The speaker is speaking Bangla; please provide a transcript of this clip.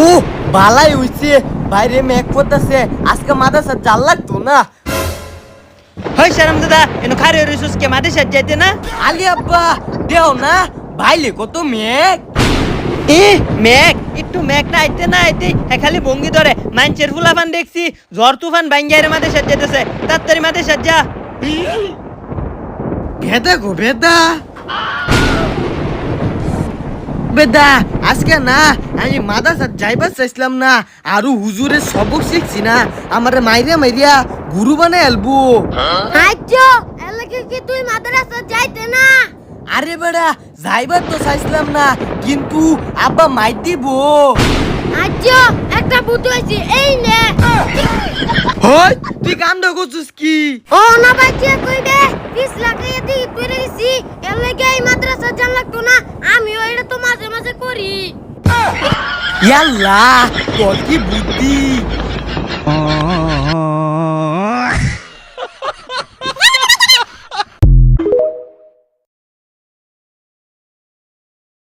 ও বালাই হইছে বাইরে মেঘ পড়তাছে আজকে মাদ্রাসা জাল লাগতো না। হয় শারাম দাদা এনো খারে রইছস কে মাদে সাজ যাইতে না? আলি আব্বা দেও না বাইলে কত মেঘ। এ মেঘ একটু মেঘ না আইতে না আইতে খালি ভঙ্গি ধরে মাইনচের ফুলাফান দেখছি ঝড় তুফান বাইঙ্গাইরে মাদে সাজ যাইতেছে তাড়াতাড়ি মাদে সাজ যা। ভেদা গো ভেদা বেদা আজকে না আমি মাদ্রাসা যাইবার চাইছিলাম না আরো হুজুরের সবক শিখছি না আমার মাইরিয়া মাইরিয়া গুরু বানাই আলবো। আচ্ছা এলাকে কি তুই মাদ্রাসা যাইতে না? আরে বেড়া যাইবার তো চাইছিলাম না কিন্তু আব্বা মাই দিব। আচ্ছা একটা বুদ্ধি হইছে এই নে। হয় তুই কামটা করছিস কি? ও না বাচ্চা কইবে 20 লাখ টাকা দিয়ে তুইরে দিছি এলাকে এই মাদ্রাসা জান লাগতো না আমিও এটা তো মাঝে মাঝে করি। ইয়াল্লা তোর কি বুদ্ধি।